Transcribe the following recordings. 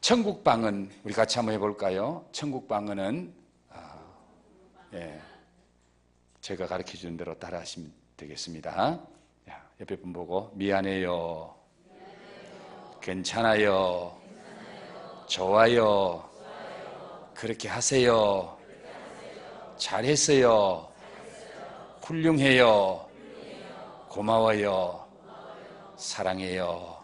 천국방언 우리 같이 한번 해볼까요? 천국방언은 제가 가르쳐주는 대로 따라하시면 되겠습니다. 옆에 분 보고 미안해요, 괜찮아요, 좋아요, 그렇게 하세요, 잘했어요, 훌륭해요, 고마워요, 사랑해요.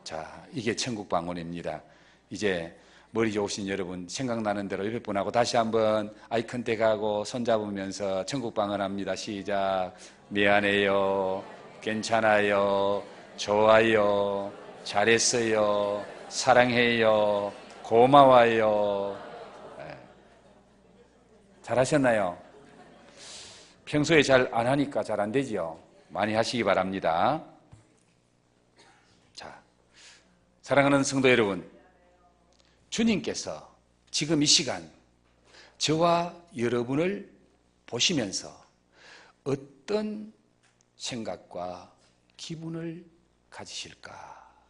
자, 이게 천국방언입니다. 이제 머리 좋으신 여러분 생각나는 대로 옆에 분하고 다시 한번 아이 컨택하고 손잡으면서 천국방언합니다. 시작. 미안해요, 괜찮아요, 좋아요, 잘했어요, 사랑해요, 고마워요. 잘하셨나요? 평소에 잘 안 하니까 잘 안 되지요? 많이 하시기 바랍니다. 자, 사랑하는 성도 여러분, 주님께서 지금 이 시간 저와 여러분을 보시면서 어떤 생각과 기분을 가지실까?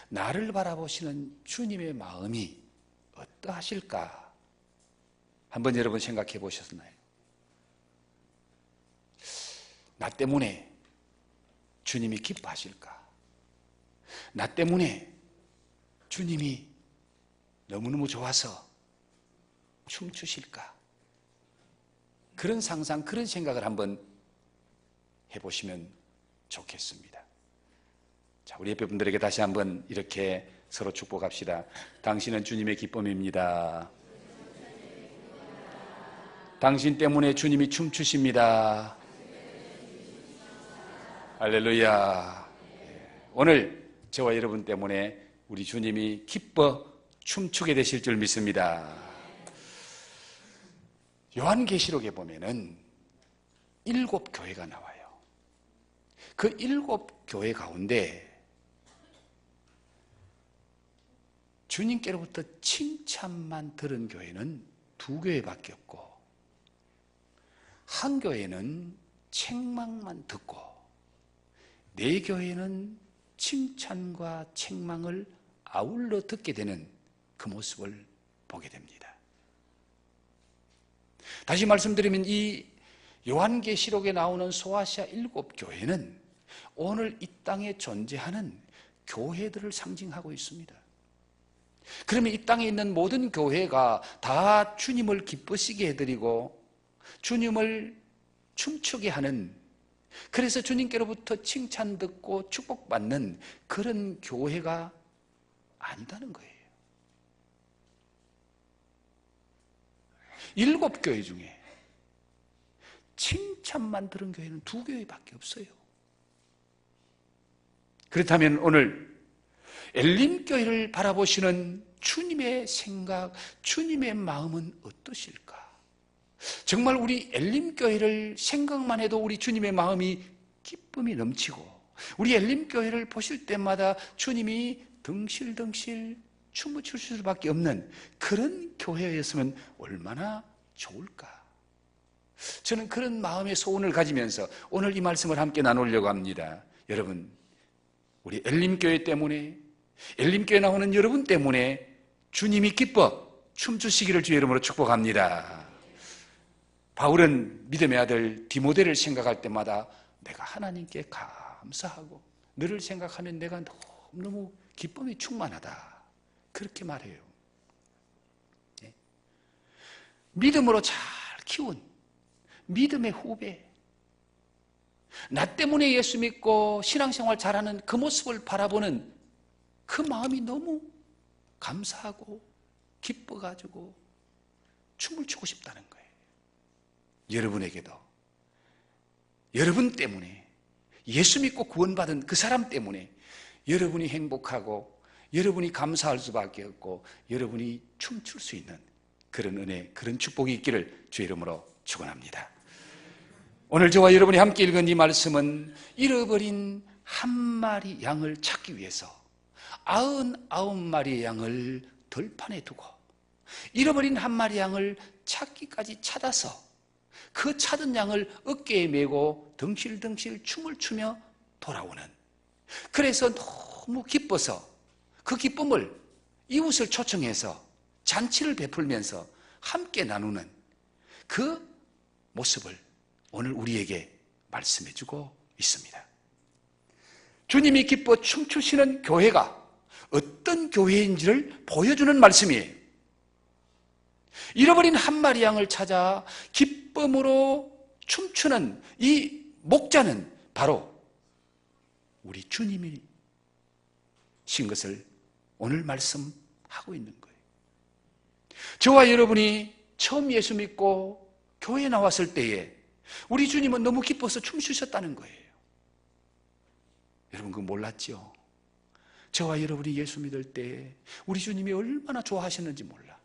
나를 바라보시는 주님의 마음이 어떠하실까? 한번 여러분 생각해 보셨나요? 나 때문에 주님이 기뻐하실까? 나 때문에 주님이 너무너무 좋아서 춤추실까? 그런 상상, 그런 생각을 한번 해보시면 좋겠습니다. 자, 우리 옆에 분들에게 다시 한번 이렇게 서로 축복합시다. 당신은 주님의 기쁨입니다. 당신 때문에 주님이 춤추십니다. 할렐루야. 오늘 저와 여러분 때문에 우리 주님이 기뻐 춤추게 되실 줄 믿습니다. 요한계시록에 보면은 7 교회가 나와요. 그 7 교회 가운데 주님께로부터 칭찬만 들은 교회는 2 교회밖에 없고, 한 교회는 책망만 듣고, 4 교회는 칭찬과 책망을 아울러 듣게 되는 그 모습을 보게 됩니다. 다시 말씀드리면 이 요한계시록에 나오는 소아시아 7 교회는 오늘 이 땅에 존재하는 교회들을 상징하고 있습니다. 그러면 이 땅에 있는 모든 교회가 다 주님을 기쁘시게 해드리고 주님을 춤추게 하는, 그래서 주님께로부터 칭찬 듣고 축복받는 그런 교회가 아니다는 거예요. 7 교회 중에 칭찬만 들은 교회는 2 교회밖에 없어요. 그렇다면 오늘 엘림교회를 바라보시는 주님의 생각, 주님의 마음은 어떠실까? 정말 우리 엘림교회를 생각만 해도 우리 주님의 마음이 기쁨이 넘치고, 우리 엘림교회를 보실 때마다 주님이 덩실덩실 춤을 출 수밖에 없는 그런 교회였으면 얼마나 좋을까? 저는 그런 마음의 소원을 가지면서 오늘 이 말씀을 함께 나누려고 합니다. 여러분, 우리 엘림교회 때문에, 엘림교회 나오는 여러분 때문에 주님이 기뻐 춤추시기를 주의 이름으로 축복합니다. 바울은 믿음의 아들 디모데를 생각할 때마다 내가 하나님께 감사하고 너를 생각하면 내가 너무너무 기쁨이 충만하다, 그렇게 말해요. 믿음으로 잘 키운 믿음의 후배, 나 때문에 예수 믿고 신앙생활 잘하는 그 모습을 바라보는 그 마음이 너무 감사하고 기뻐가지고 춤을 추고 싶다는 거예요. 여러분에게도 여러분 때문에, 예수 믿고 구원받은 그 사람 때문에 여러분이 행복하고 여러분이 감사할 수밖에 없고 여러분이 춤출 수 있는 그런 은혜, 그런 축복이 있기를 주의 이름으로 축원합니다. 오늘 저와 여러분이 함께 읽은 이 말씀은 잃어버린 한 마리 양을 찾기 위해서 99마리의 양을 들판에 두고 잃어버린 한 마리 양을 찾기까지 찾아서 그 찾은 양을 어깨에 메고 덩실덩실 춤을 추며 돌아오는, 그래서 너무 기뻐서 그 기쁨을 이웃을 초청해서 잔치를 베풀면서 함께 나누는 그 모습을 오늘 우리에게 말씀해 주고 있습니다. 주님이 기뻐 춤추시는 교회가 어떤 교회인지를 보여주는 말씀이에요. 잃어버린 한 마리 양을 찾아 기쁨으로 춤추는 이 목자는 바로 우리 주님이신 것을 오늘 말씀하고 있는 거예요. 저와 여러분이 처음 예수 믿고 교회에 나왔을 때에 우리 주님은 너무 기뻐서 춤추셨다는 거예요. 여러분 그거 몰랐죠? 저와 여러분이 예수 믿을 때 우리 주님이 얼마나 좋아하셨는지 몰라.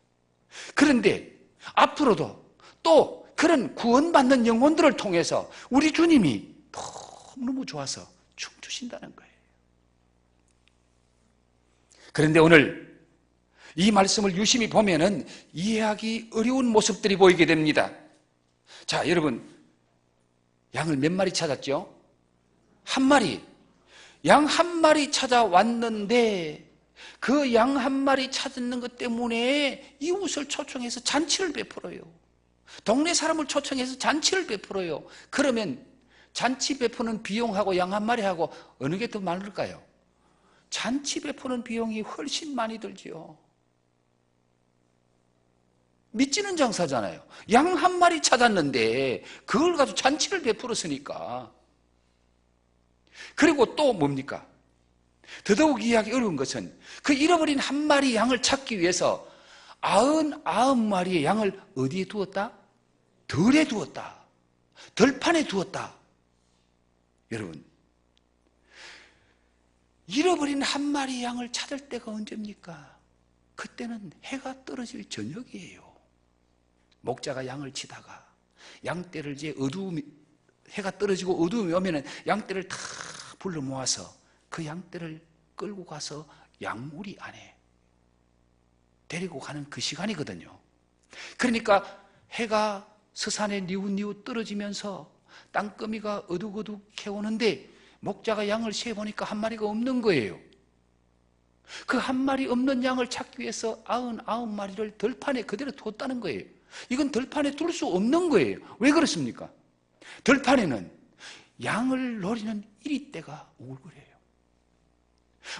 그런데 앞으로도 또 그런 구원받는 영혼들을 통해서 우리 주님이 너무너무 좋아서 춤추신다는 거예요. 그런데 오늘 이 말씀을 유심히 보면은 이해하기 어려운 모습들이 보이게 됩니다. 자, 여러분, 양을 몇 마리 찾았죠? 한 마리. 양 한 마리 찾아왔는데 그 양 한 마리 찾는 것 때문에 이웃을 초청해서 잔치를 베풀어요. 동네 사람을 초청해서 잔치를 베풀어요. 그러면 잔치 베푸는 비용하고 양 한 마리하고 어느 게 더 많을까요? 잔치 베푸는 비용이 훨씬 많이 들지요. 믿지는 장사잖아요. 양 한 마리 찾았는데 그걸 가지고 잔치를 베풀었으니까. 그리고 또 뭡니까? 더더욱 이해하기 어려운 것은 그 잃어버린 한 마리 양을 찾기 위해서 99마리의 양을 어디에 두었다? 덜에 두었다. 덜판에 두었다. 여러분, 잃어버린 한 마리 양을 찾을 때가 언제입니까? 그때는 해가 떨어질 저녁이에요. 목자가 양을 치다가 양떼를 이제 해가 떨어지고 어두움이 오면은 양떼를 다 불러 모아서 그 양떼를 끌고 가서 양무리 안에 데리고 가는 그 시간이거든요. 그러니까 해가 서산에 니웃니웃 떨어지면서 땅거미가 어둑어둑해 오는데 목자가 양을 세보니까 한 마리가 없는 거예요. 그 한 마리 없는 양을 찾기 위해서 99마리를 들판에 그대로 뒀다는 거예요. 이건 들판에 둘 수 없는 거예요. 왜 그렇습니까? 들판에는 양을 노리는 이리떼가 우글거려요.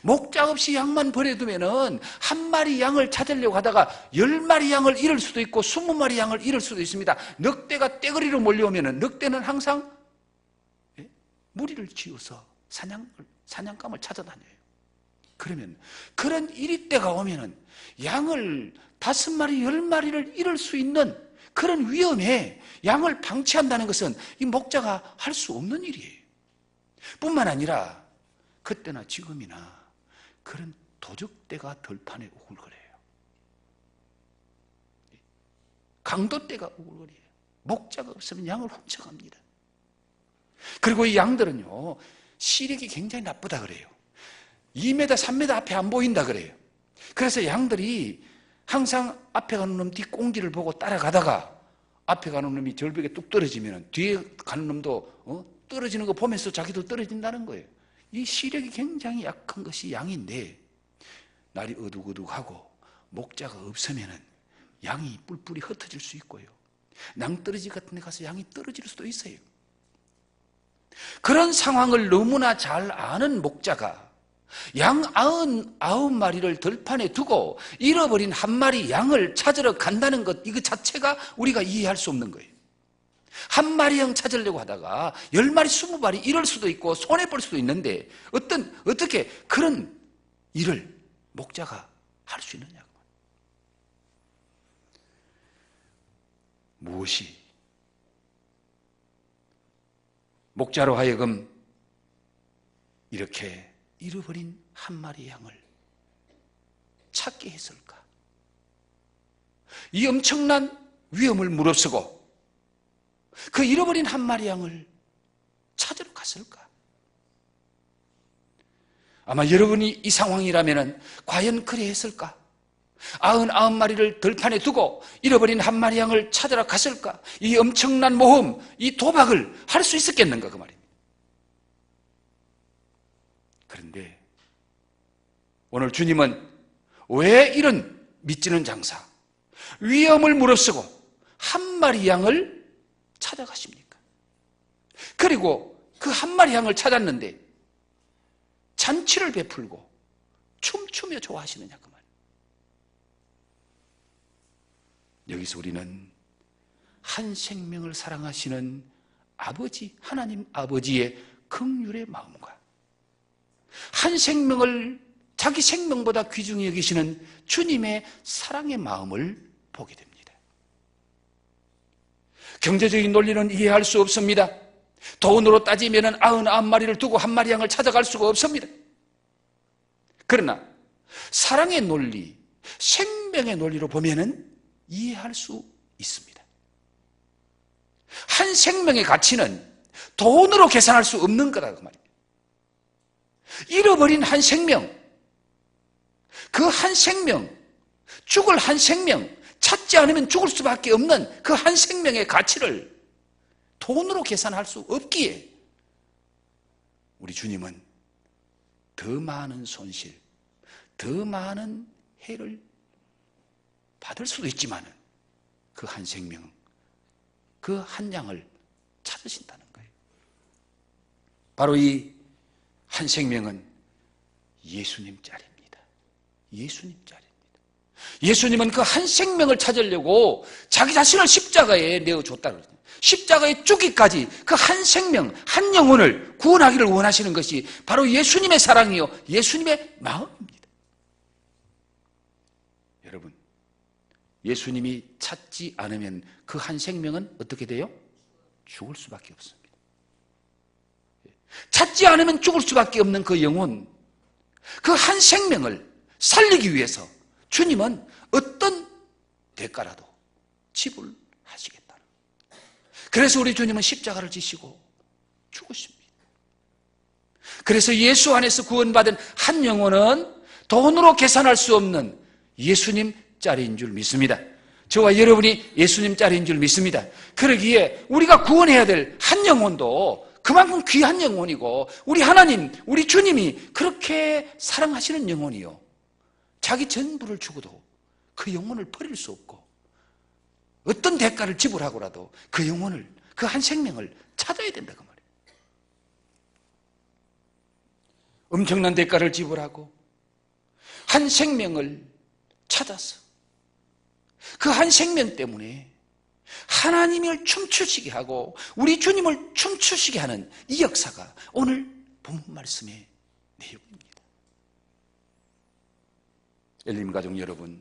목자 없이 양만 버려두면은 한 마리 양을 찾으려고 하다가 10마리 양을 잃을 수도 있고 20마리 양을 잃을 수도 있습니다. 늑대가 떼거리로 몰려오면은 늑대는 항상 무리를 지어서 사냥감을 찾아다녀요. 그러면 그런 이리떼가 오면은 양을 5마리, 10마리를 잃을 수 있는 그런 위험에 양을 방치한다는 것은 이 목자가 할 수 없는 일이에요. 뿐만 아니라 그때나 지금이나 그런 도적떼가 들판에 우글거려요. 강도떼가 우글거려요. 목자가 없으면 양을 훔쳐갑니다. 그리고 이 양들은요, 시력이 굉장히 나쁘다 그래요. 2m, 3m 앞에 안 보인다 그래요. 그래서 양들이 항상 앞에 가는 놈 뒷공기를 보고 따라가다가 앞에 가는 놈이 절벽에 뚝 떨어지면 뒤에 가는 놈도 떨어지는 거 보면서 자기도 떨어진다는 거예요. 이 시력이 굉장히 약한 것이 양인데 날이 어둑어둑하고 목자가 없으면 양이 뿔뿔이 흩어질 수 있고요. 낭떠러지 같은 데 가서 양이 떨어질 수도 있어요. 그런 상황을 너무나 잘 아는 목자가 양 99마리를 들판에 두고 잃어버린 한 마리 양을 찾으러 간다는 것, 이거 자체가 우리가 이해할 수 없는 거예요. 한 마리 양 찾으려고 하다가 10마리, 20마리 이럴 수도 있고 손해볼 수도 있는데 어떻게 그런 일을 목자가 할 수 있느냐고. 무엇이 목자로 하여금 이렇게 잃어버린 한 마리 양을 찾게 했을까? 이 엄청난 위험을 무릅쓰고 그 잃어버린 한 마리 양을 찾으러 갔을까? 아마 여러분이 이 상황이라면 과연 그래 했을까? 99마리를 들판에 두고 잃어버린 한 마리 양을 찾으러 갔을까? 이 엄청난 모험, 이 도박을 할 수 있었겠는가 그 말입니다. 그런데 오늘 주님은 왜 이런 믿지는 장사, 위험을 무릅쓰고 한 마리 양을 찾아가십니까? 그리고 그 한 마리 양을 찾았는데 잔치를 베풀고 춤추며 좋아하시느냐 그 말. 여기서 우리는 한 생명을 사랑하시는 아버지, 하나님 아버지의 긍휼의 마음과 한 생명을 자기 생명보다 귀중히 여기시는 주님의 사랑의 마음을 보게 됩니다. 경제적인 논리는 이해할 수 없습니다. 돈으로 따지면 99마리를 두고 한 마리 양을 찾아갈 수가 없습니다. 그러나 사랑의 논리, 생명의 논리로 보면은 이해할 수 있습니다. 한 생명의 가치는 돈으로 계산할 수 없는 거다 그 말입니다. 잃어버린 한 생명, 그 한 생명, 죽을 한 생명, 찾지 않으면 죽을 수밖에 없는 그 한 생명의 가치를 돈으로 계산할 수 없기에 우리 주님은 더 많은 손실, 더 많은 해를 받을 수도 있지만 그 한 생명, 그 한 양을 찾으신다는 거예요. 바로 이 한 생명은 예수님 짤입니다. 예수님 짤입니다. 예수님은 그 한 생명을 찾으려고 자기 자신을 십자가에 내어줬다는 거예요. 십자가에 죽기까지 그 한 생명, 한 영혼을 구원하기를 원하시는 것이 바로 예수님의 사랑이요, 예수님의 마음입니다. 여러분, 예수님이 찾지 않으면 그 한 생명은 어떻게 돼요? 죽을 수밖에 없습니다. 찾지 않으면 죽을 수밖에 없는 그 영혼, 그 한 생명을 살리기 위해서 주님은 어떤 대가라도 지불하시겠다는. 그래서 우리 주님은 십자가를 지시고 죽으십니다. 그래서 예수 안에서 구원받은 한 영혼은 돈으로 계산할 수 없는 예수님 짤인 줄 믿습니다. 저와 여러분이 예수님 짤인 줄 믿습니다. 그러기에 우리가 구원해야 될 한 영혼도 그만큼 귀한 영혼이고, 우리 하나님, 우리 주님이 그렇게 사랑하시는 영혼이요, 자기 전부를 주고도 그 영혼을 버릴 수 없고 어떤 대가를 지불하고라도 그 영혼을, 그 한 생명을 찾아야 된다 그 말이에요. 엄청난 대가를 지불하고 한 생명을 찾아서 그 한 생명 때문에 하나님을 춤추시게 하고 우리 주님을 춤추시게 하는 이 역사가 오늘 본문 말씀의 내용입니다. 엘림 가족 여러분,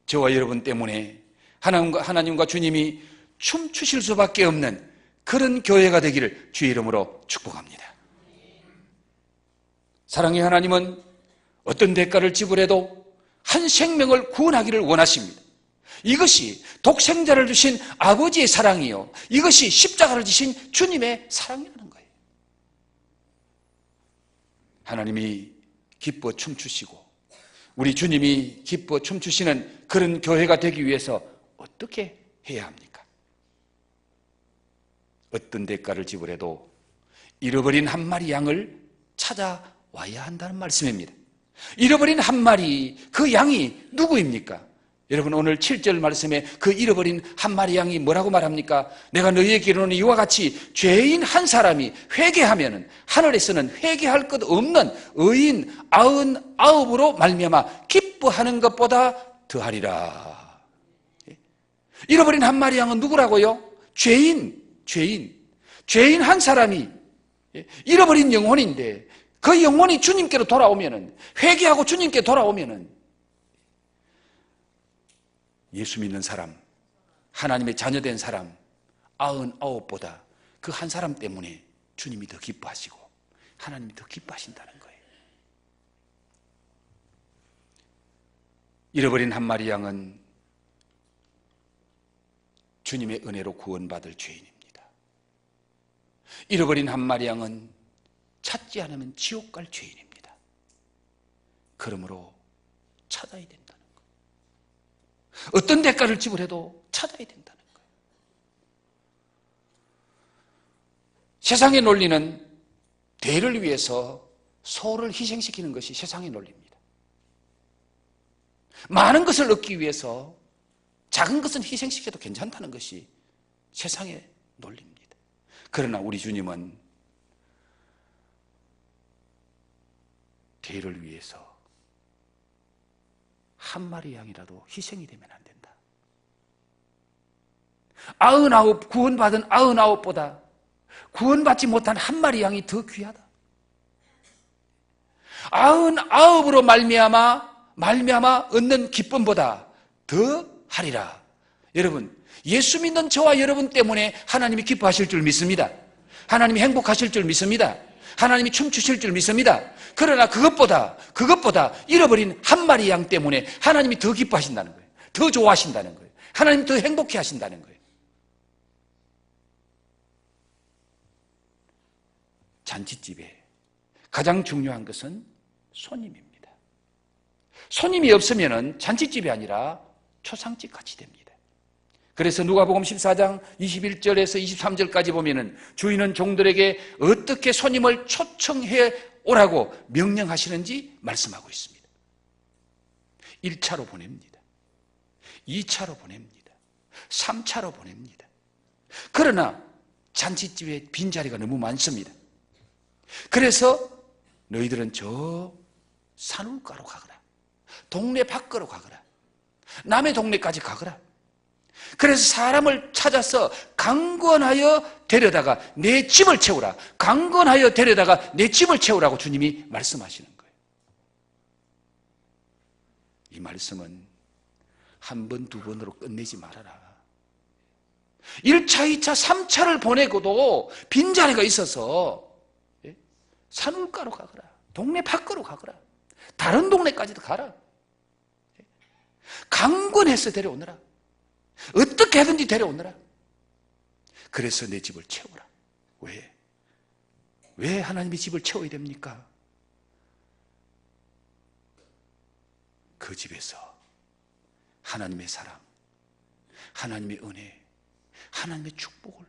저와 여러분 때문에 하나님과 주님이 춤추실 수밖에 없는 그런 교회가 되기를 주의 이름으로 축복합니다. 사랑의 하나님은 어떤 대가를 지불해도 한 생명을 구원하기를 원하십니다. 이것이 독생자를 주신 아버지의 사랑이요, 이것이 십자가를 지신 주님의 사랑이라는 거예요. 하나님이 기뻐 춤추시고 우리 주님이 기뻐 춤추시는 그런 교회가 되기 위해서 어떻게 해야 합니까? 어떤 대가를 지불해도 잃어버린 한 마리 양을 찾아와야 한다는 말씀입니다. 잃어버린 한 마리, 그 양이 누구입니까? 여러분, 오늘 7절 말씀에 그 잃어버린 한 마리 양이 뭐라고 말합니까? 내가 너희에게 이르노니 이와 같이 죄인 한 사람이 회개하면은 하늘에서는 회개할 것 없는 의인 99으로 말미암아 기뻐하는 것보다 더하리라. 잃어버린 한 마리 양은 누구라고요? 죄인 한 사람이 잃어버린 영혼인데, 그 영혼이 주님께로 돌아오면은, 회개하고 주님께 돌아오면은 예수 믿는 사람, 하나님의 자녀된 사람 99보다 그 한 사람 때문에 주님이 더 기뻐하시고 하나님이 더 기뻐하신다는 거예요. 잃어버린 한 마리 양은 주님의 은혜로 구원받을 죄인입니다. 잃어버린 한 마리 양은 찾지 않으면 지옥 갈 죄인입니다. 그러므로 찾아야 된다는 거예요. 어떤 대가를 지불해도 찾아야 된다는 거예요. 세상의 논리는 대를 위해서 소를 희생시키는 것이 세상의 논리입니다. 많은 것을 얻기 위해서 작은 것은 희생시켜도 괜찮다는 것이 세상의 논리입니다. 그러나 우리 주님은 대를 위해서 한 마리 양이라도 희생이 되면 안 된다. 99, 구원받은 99보다 구원받지 못한 한 마리 양이 더 귀하다. 99으로 말미암아 얻는 기쁨보다 더 하리라. 여러분, 예수 믿는 저와 여러분 때문에 하나님이 기뻐하실 줄 믿습니다. 하나님이 행복하실 줄 믿습니다. 하나님이 춤추실 줄 믿습니다. 그러나 그것보다 잃어버린 한 마리 양 때문에 하나님이 더 기뻐하신다는 거예요. 더 좋아하신다는 거예요. 하나님이 더 행복해 하신다는 거예요. 잔치집에 가장 중요한 것은 손님입니다. 손님이 없으면 잔치집이 아니라 초상집 같이 됩니다. 그래서 누가복음 14장 21절에서 23절까지 보면은 주인은 종들에게 어떻게 손님을 초청해 오라고 명령하시는지 말씀하고 있습니다. 1차로 보냅니다. 2차로 보냅니다. 3차로 보냅니다. 그러나 잔치집에 빈자리가 너무 많습니다. 그래서 너희들은 저 산울가로 가거라. 동네 밖으로 가거라. 남의 동네까지 가거라. 그래서 사람을 찾아서 강권하여 데려다가 내 집을 채우라. 강권하여 데려다가 내 집을 채우라고 주님이 말씀하시는 거예요. 이 말씀은 한 번, 두 번으로 끝내지 말아라. 1차, 2차, 3차를 보내고도 빈자리가 있어서 산울가로 가거라. 동네 밖으로 가거라. 다른 동네까지도 가라. 강권해서 데려오너라. 어떻게 하든지 데려오너라. 그래서 내 집을 채우라. 왜 하나님의 집을 채워야 됩니까? 그 집에서 하나님의 사랑, 하나님의 은혜, 하나님의 축복을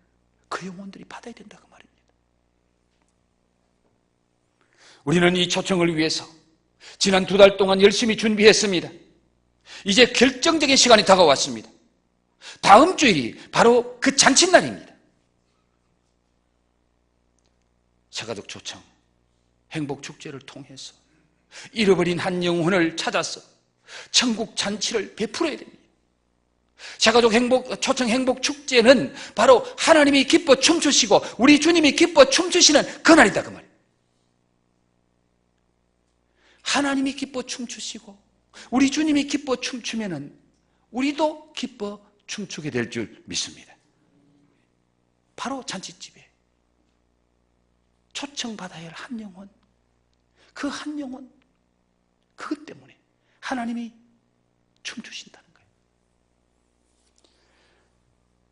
그 영혼들이 받아야 된다 그 말입니다. 우리는 이 초청을 위해서 지난 2달 동안 열심히 준비했습니다. 이제 결정적인 시간이 다가왔습니다. 다음 주일이 바로 그 잔칫날입니다. 새가족 초청, 행복축제를 통해서 잃어버린 한 영혼을 찾아서 천국 잔치를 베풀어야 됩니다. 새가족 초청 행복축제는 바로 하나님이 기뻐 춤추시고 우리 주님이 기뻐 춤추시는 그날이다 그 말이에요. 하나님이 기뻐 춤추시고 우리 주님이 기뻐 춤추면은 우리도 기뻐 춤추게 될 줄 믿습니다. 바로 잔치집에 초청받아야 할 한 영혼, 그 한 영혼, 그것 때문에 하나님이 춤추신다는 거예요.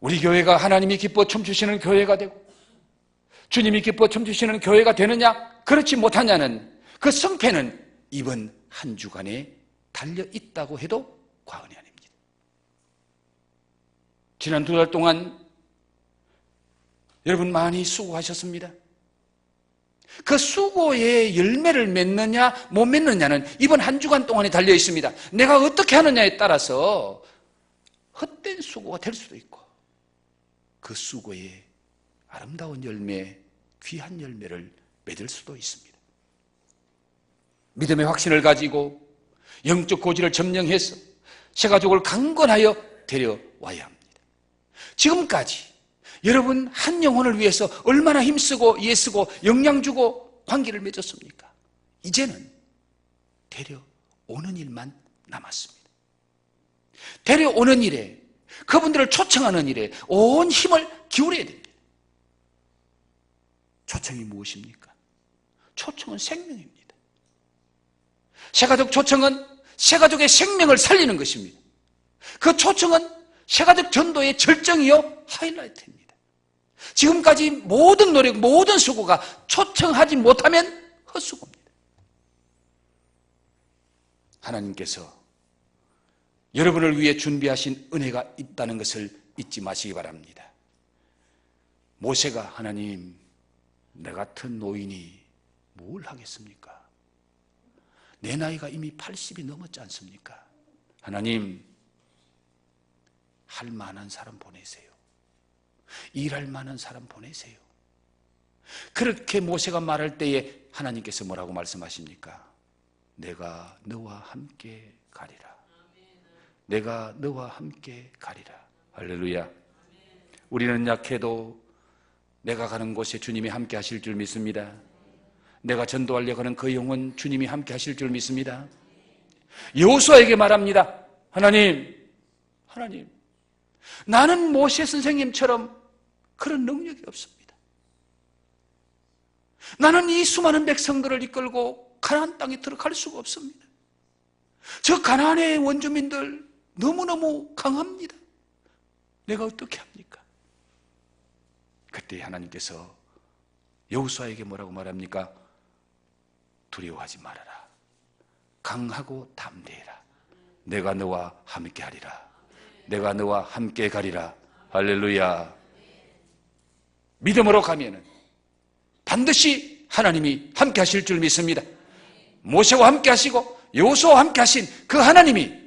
우리 교회가 하나님이 기뻐 춤추시는 교회가 되고 주님이 기뻐 춤추시는 교회가 되느냐, 그렇지 못하냐는 그 승패는 이번 한 주간에 달려 있다고 해도 과언이 아닙니다. 지난 2달 동안 여러분 많이 수고하셨습니다. 그 수고의 열매를 맺느냐 못 맺느냐는 이번 한 주간 동안에 달려 있습니다. 내가 어떻게 하느냐에 따라서 헛된 수고가 될 수도 있고 그 수고의 아름다운 열매, 귀한 열매를 맺을 수도 있습니다. 믿음의 확신을 가지고 영적 고지를 점령해서 새가족을 강건하여 데려와야 합니다. 지금까지 여러분 한 영혼을 위해서 얼마나 힘쓰고 애쓰고 영양 주고 관계를 맺었습니까? 이제는 데려오는 일만 남았습니다. 데려오는 일에, 그분들을 초청하는 일에 온 힘을 기울여야 됩니다. 초청이 무엇입니까? 초청은 생명입니다. 새가족 초청은 새가족의 생명을 살리는 것입니다. 그 초청은 새가족 전도의 절정이요 하이라이트입니다. 지금까지 모든 노력, 모든 수고가 초청하지 못하면 헛수고입니다. 하나님께서 여러분을 위해 준비하신 은혜가 있다는 것을 잊지 마시기 바랍니다. 모세가 하나님, 나 같은 노인이 뭘 하겠습니까? 내 나이가 이미 80이 넘었지 않습니까? 하나님, 할 만한 사람 보내세요. 일할 만한 사람 보내세요. 그렇게 모세가 말할 때에 하나님께서 뭐라고 말씀하십니까? 내가 너와 함께 가리라. 내가 너와 함께 가리라. 할렐루야. 우리는 약해도 내가 가는 곳에 주님이 함께 하실 줄 믿습니다. 내가 전도하려고 하는 그 영혼 주님이 함께 하실 줄 믿습니다. 여호수아에게 말합니다. 하나님, 나는 모세 선생님처럼 그런 능력이 없습니다. 나는 이 수많은 백성들을 이끌고 가나안 땅에 들어갈 수가 없습니다. 저 가나안의 원주민들 너무너무 강합니다. 내가 어떻게 합니까? 그때 하나님께서 여호수아에게 뭐라고 말합니까? 두려워하지 말아라. 강하고 담대해라. 내가 너와 함께 하리라. 내가 너와 함께 가리라. 할렐루야. 믿음으로 가면은 반드시 하나님이 함께 하실 줄 믿습니다. 모세와 함께 하시고 여호수아와 함께 하신 그 하나님이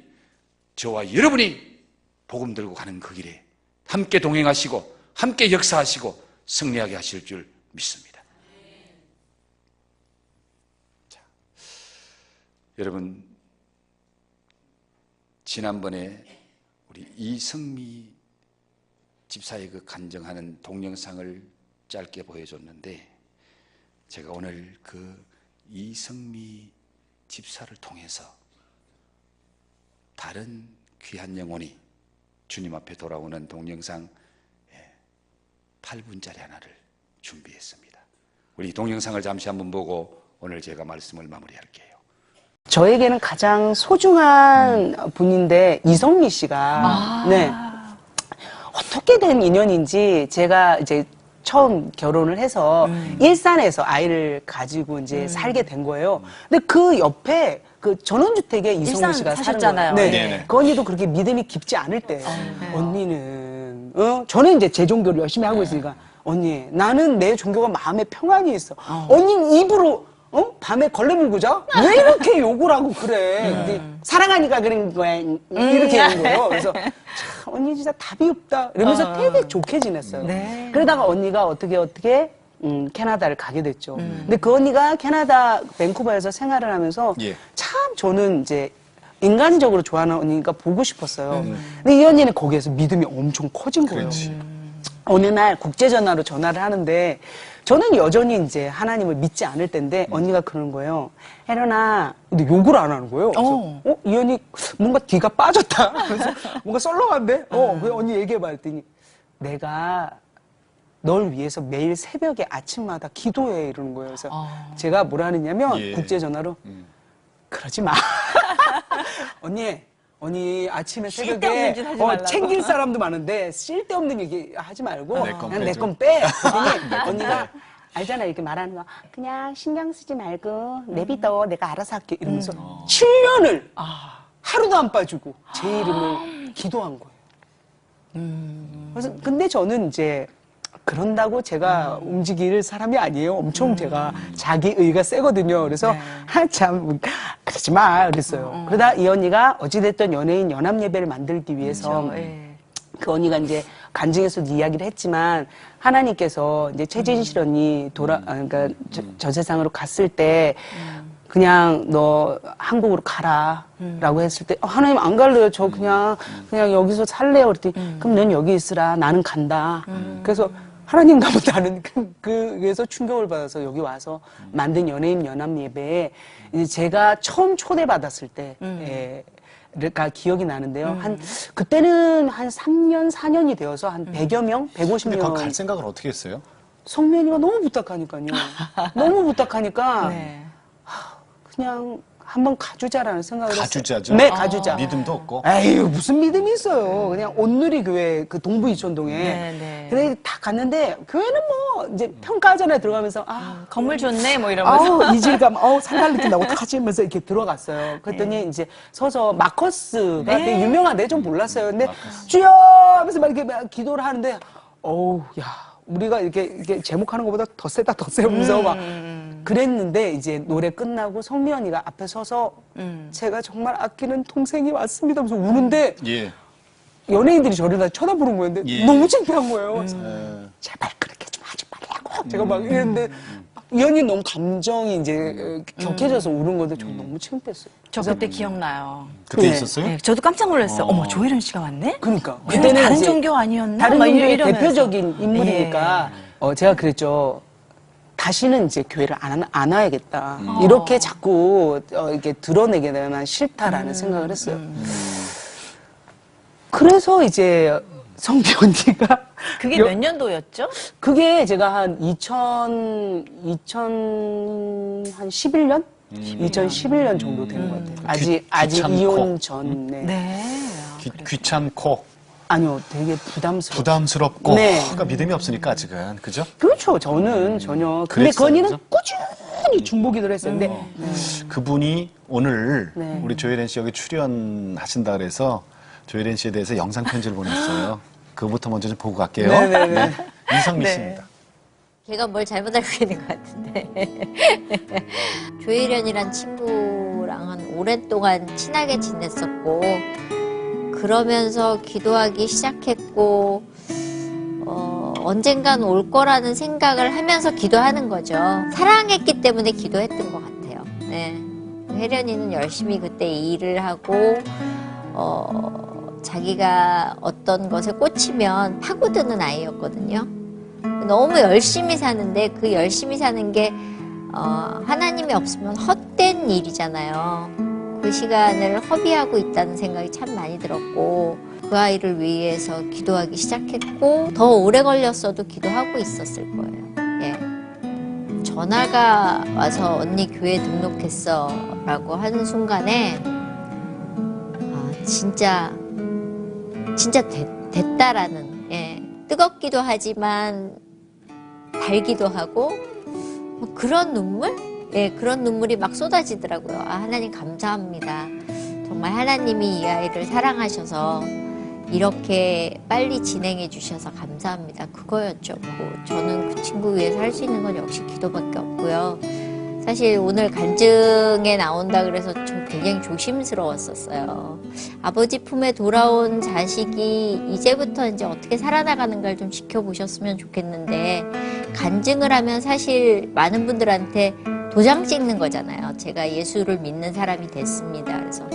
저와 여러분이 복음 들고 가는 그 길에 함께 동행하시고 함께 역사하시고 승리하게 하실 줄 믿습니다. 자, 여러분, 지난번에 우리 이성미 집사의 그 간증하는 동영상을 짧게 보여줬는데, 제가 오늘 그 이성미 집사를 통해서 다른 귀한 영혼이 주님 앞에 돌아오는 동영상 8분짜리 하나를 준비했습니다. 우리 동영상을 잠시 한번 보고 오늘 제가 말씀을 마무리할게요. 저에게는 가장 소중한 분인데 이성미 씨가 네. 어떻게 된 인연인지 제가 이제 처음 결혼을 해서 일산에서 아이를 가지고 이제 살게 된 거예요. 근데 그 옆에 그 전원주택에 이성미 씨가 사셨잖아요. 사는 거예요. 네. 네. 그 언니도 그렇게 믿음이 깊지 않을 때 언니는 저는 이제 제 종교를 열심히 하고 있으니까 언니 나는 내 종교가 마음에 평안이 있어. 언니는 입으로 밤에 걸레 물고 자? 왜 이렇게 욕을 하고 그래? 근데 사랑하니까 그런 거야. 이렇게 하는 거예요. 그래서 참, 언니 진짜 답이 없다. 이러면서 되게 좋게 지냈어요. 네. 그러다가 언니가 어떻게 캐나다를 가게 됐죠. 근데 그 언니가 캐나다 밴쿠버에서 생활을 하면서 참 저는 이제 인간적으로 좋아하는 언니니까 보고 싶었어요. 근데 이 언니는 거기에서 믿음이 엄청 커진 거예요. 어느 날 국제전화로 전화를 하는데 저는 여전히 이제 하나님을 믿지 않을 텐데 언니가 그러는 거예요. 혜련아, 근데 욕을 안 하는 거예요. 그래서 이 언니 뭔가 뒤가 빠졌다. 그래서 뭔가 썰렁한데? 그 언니 얘기해봐 했더니 내가 널 위해서 매일 새벽에 아침마다 기도해 이러는 거예요. 그래서 제가 뭐라 하느냐면 국제전화로 그러지 마. 언니 아침에 새벽에 챙길 사람도 많은데 쓸데없는 얘기 하지 말고 그냥 내 건 빼. 언니가 알잖아 이렇게 말하는 거 그냥 신경 쓰지 말고 내비둬 내가 알아서 할게 이러면서 7년을 하루도 안 빠지고 제 이름을 기도한 거예요. 그래서 근데 저는 이제 그런다고 제가 움직일 사람이 아니에요. 엄청 제가 자기의가 세거든요. 그래서 참 그러지 마 그랬어요. 그러다 이 언니가 어찌됐든 연예인 연합예배를 만들기 위해서 그 언니가 이제 간증에서도 이야기를 했지만 하나님께서 이제 최진실 언니 그러니까 저 세상으로 갔을 때 그냥 너 한국으로 가라라고 했을 때 하나님 안 갈래요. 저 그냥 여기서 살래요. 그랬더니 그럼 넌 여기 있으라. 나는 간다. 그래서 하나님 가면 나는 그에서 충격을 받아서 여기 와서 만든 연예인 연합 예배에 이제 제가 처음 초대받았을 때가 기억이 나는데요. 그때는 한 3년, 4년이 되어서 한 100여 명, 150명. 근데 거기 갈 생각을 어떻게 했어요? 성면이가 너무 부탁하니까요. 너무 부탁하니까 그냥 한번 가주자라는 생각을 했어요. 가주자죠? 네, 가주자. 믿음도 없고? 에휴, 무슨 믿음이 있어요. 그냥 온누리 교회 그 동부 이촌동에. 근데 다 갔는데 교회는 뭐 이제 평가하잖아요. 들어가면서 건물 좋네 뭐 이러면서 이질감, 살살 느낀다. 어떡하지? 하면서 이렇게 들어갔어요. 그랬더니 이제 서서 마커스가 되게 유명한데 좀 몰랐어요. 근데 주여 하면서 막 이렇게 막 기도를 하는데 야. 우리가 이렇게 제목하는 것보다 더 세다, 더 세, 하면서 막. 그랬는데 이제 노래 끝나고 성미 언니가 앞에 서서 제가 정말 아끼는 동생이 왔습니다 하면서 우는데 예. 연예인들이 저를 다 쳐다보는 거였는데 예. 너무 창피한 거예요. 제발 그렇게 좀 하지 말라고. 제가 막 이랬는데 이 언니 너무 감정이 이제 격해져서 우는 건데 저 너무 창피했어요. 저 그때 기억나요. 그때 네. 있었어요? 네, 저도 깜짝 놀랐어요. 어머, 조혜련 씨가 왔네? 그러니까 그때는 다른 이제 종교 아니었나? 다른 막 종교의 이러면서. 대표적인 인물이니까 제가 그랬죠. 다시는 이제 교회를 안 와야겠다. 이렇게 자꾸 이렇게 드러내게 되면 싫다라는 생각을 했어요. 그래서 이제 성비 언니가 그게 몇 년도였죠? 그게 제가 한 2011년? 2011년 정도 된 것 같아요. 아직 귀찮고. 이혼 전에. 네. 귀찮고 아니요, 되게 부담스러워. 부담스럽고 네. 그러니까 믿음이 없으니까 아직은 그죠? 그렇죠. 저는 전혀. 근데 그랬어요, 그 언니는 그죠? 꾸준히 중보기도를 했었는데 그분이 오늘 네. 우리 조혜련 씨 여기 출연하신다 그래서 조혜련 씨에 대해서 영상 편지를 보냈어요. 그거부터 먼저 좀 보고 갈게요. 네네네. 이성미 네. 씨입니다. 제가 뭘 잘못 알고 있는 것 같은데. 조혜련이란 친구랑은 오랫동안 친하게 지냈었고, 그러면서 기도하기 시작했고, 언젠간 올 거라는 생각을 하면서 기도하는 거죠. 사랑했기 때문에 기도했던 것 같아요. 네. 혜련이는 열심히 그때 일을 하고, 자기가 어떤 것에 꽂히면 파고드는 아이였거든요. 너무 열심히 사는데 그 열심히 사는 게 하나님이 없으면 헛된 일이잖아요. 그 시간을 허비하고 있다는 생각이 참 많이 들었고 그 아이를 위해서 기도하기 시작했고 더 오래 걸렸어도 기도하고 있었을 거예요. 예. 전화가 와서 언니 교회 등록했어 라고 하는 순간에 진짜 됐다라는, 예. 뜨겁기도 하지만 달기도 하고 그런 눈물? 예, 그런 눈물이 막 쏟아지더라고요. 하나님 감사합니다. 정말 하나님이 이 아이를 사랑하셔서 이렇게 빨리 진행해 주셔서 감사합니다. 그거였죠. 저는 그 친구 위해서 할 수 있는 건 역시 기도밖에 없고요. 사실 오늘 간증에 나온다 그래서 좀 굉장히 조심스러웠었어요. 아버지 품에 돌아온 자식이 이제부터 이제 어떻게 살아나가는가를 좀 지켜보셨으면 좋겠는데 간증을 하면 사실 많은 분들한테 도장 찍는 거잖아요. 제가 예수를 믿는 사람이 됐습니다. 그래서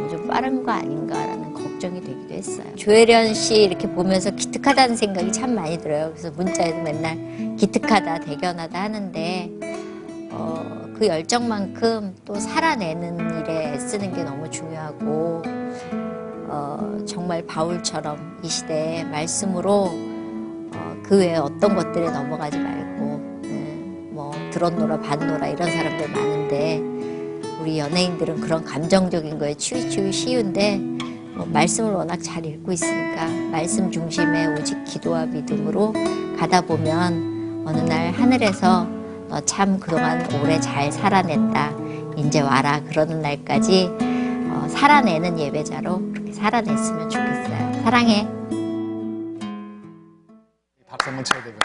좀 빠른 거 아닌가라는 걱정이 되기도 했어요. 조혜련 씨 이렇게 보면서 기특하다는 생각이 참 많이 들어요. 그래서 문자에도 맨날 기특하다, 대견하다 하는데 그 열정만큼 또 살아내는 일에 애쓰는 게 너무 중요하고 정말 바울처럼 이 시대에 말씀으로 그 외에 어떤 것들에 넘어가지 말고 뭐 들었노라 봤노라 이런 사람들 많은데 우리 연예인들은 그런 감정적인 거에 치우치기 쉬운데 말씀을 워낙 잘 읽고 있으니까 말씀 중심의 오직 기도와 믿음으로 가다 보면 어느 날 하늘에서 너 참 그동안 오래 잘 살아냈다. 이제 와라. 그러는 날까지 살아내는 예배자로 그렇게 살아냈으면 좋겠어요. 사랑해. 박수 한번 쳐야 되고요.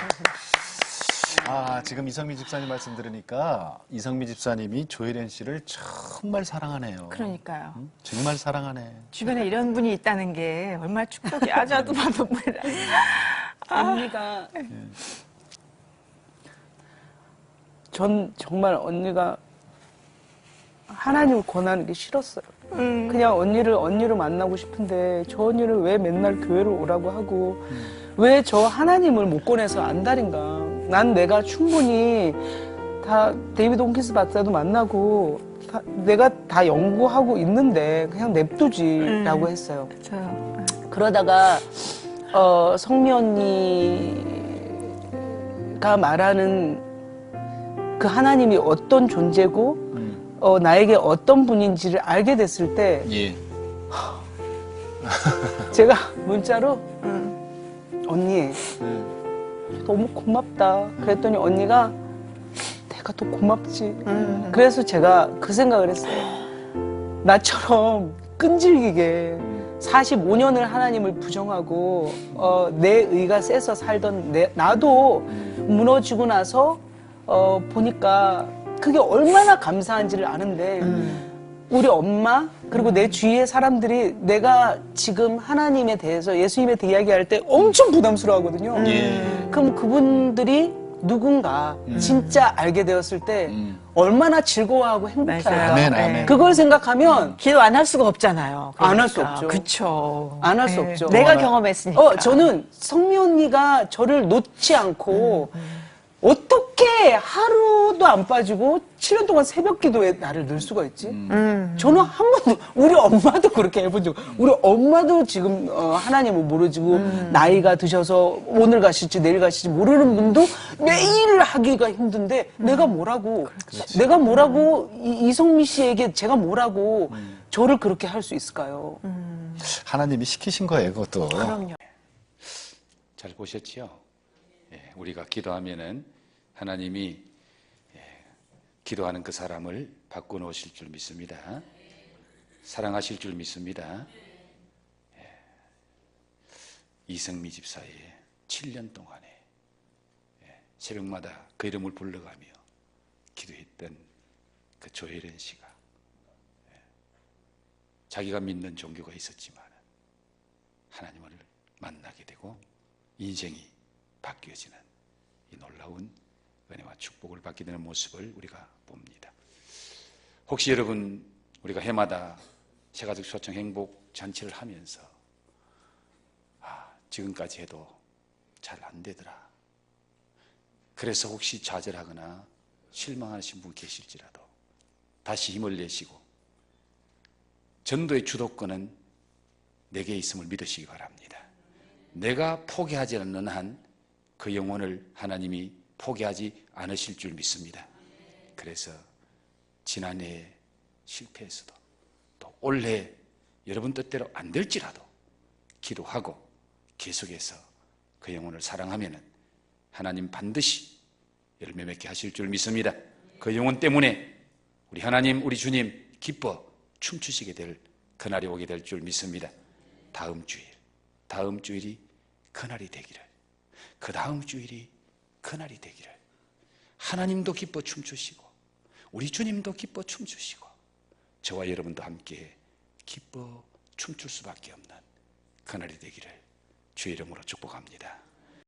지금 이성미 집사님 말씀 들으니까 이성미 집사님이 조혜련 씨를 정말 사랑하네요. 그러니까요. 정말 사랑하네. 주변에 이런 분이 있다는 게 얼마나 축복이야. 저도 막 눈물이 나. 언니가 전 정말 언니가 하나님을 권하는 게 싫었어요. 그냥 언니를 만나고 싶은데 저 언니를 왜 맨날 교회를 오라고 하고 왜 저 하나님을 못 꺼내서 안달인가. 난 내가 충분히 다 데이비드 홈킨스 박사도 만나고 내가 다 연구하고 있는데 그냥 냅두지라고 했어요. 저요. 그러다가 성미 언니가 말하는 그 하나님이 어떤 존재고 나에게 어떤 분인지를 알게 됐을 때 예. 제가 문자로 언니 너무 고맙다 그랬더니 언니가 내가 더 고맙지. 그래서 제가 그 생각을 했어요. 나처럼 끈질기게 45년을 하나님을 부정하고 내 의가 세서 살던 나도 무너지고 나서 보니까 그게 얼마나 감사한지를 아는데 우리 엄마 그리고 내 주위의 사람들이 내가 지금 하나님에 대해서 예수님에 대해 이야기할 때 엄청 부담스러워하거든요. 그럼 그분들이 누군가 진짜 알게 되었을 때 얼마나 즐거워하고 행복해할까. 아멘, 아멘. 그걸 생각하면 기도 안 할 수가 없잖아요. 안 할 수 없죠. 그쵸. 안 할 수 없죠. 내가 경험했으니까. 저는 성미 언니가 저를 놓지 않고 어떻게 하루도 안 빠지고 7년 동안 새벽 기도에 나를 넣을 수가 있지? 저는 한 번도, 우리 엄마도 그렇게 해본 적, 우리 엄마도 지금, 하나님을 모르시고, 나이가 드셔서 오늘 가실지 내일 가실지 모르는 분도 매일 하기가 힘든데, 내가 뭐라고, 이성미 씨에게 제가 뭐라고 저를 그렇게 할 수 있을까요? 하나님이 시키신 거예요, 그것도. 그럼요. 잘 보셨지요? 예, 우리가 기도하면은 하나님이 기도하는 그 사람을 바꿔놓으실 줄 믿습니다. 사랑하실 줄 믿습니다. 이성미 집사의 7년 동안에 새벽마다 그 이름을 불러가며 기도했던 그 조혜련 씨가 자기가 믿는 종교가 있었지만 하나님을 만나게 되고 인생이 바뀌어지는 이 놀라운 은혜와 축복을 받게 되는 모습을 우리가 봅니다. 혹시 여러분 우리가 해마다 새가족 소청 행복 잔치를 하면서 지금까지 해도 잘 안 되더라. 그래서 혹시 좌절하거나 실망하신 분 계실지라도 다시 힘을 내시고 전도의 주도권은 내게 있음을 믿으시기 바랍니다. 내가 포기하지 않는 한 그 영혼을 하나님이 포기하지 않으실 줄 믿습니다. 그래서 지난해에 실패했어도 또 올해 여러분 뜻대로 안 될지라도 기도하고 계속해서 그 영혼을 사랑하면은 하나님 반드시 열매 맺게 하실 줄 믿습니다. 그 영혼 때문에 우리 하나님, 우리 주님 기뻐 춤추시게 될 그날이 오게 될 줄 믿습니다. 다음 주일이 그날이 되기를, 그 다음 주일이 그날이 되기를 하나님도 기뻐 춤추시고 우리 주님도 기뻐 춤추시고 저와 여러분도 함께 기뻐 춤출 수밖에 없는 그날이 되기를 주의 이름으로 축복합니다.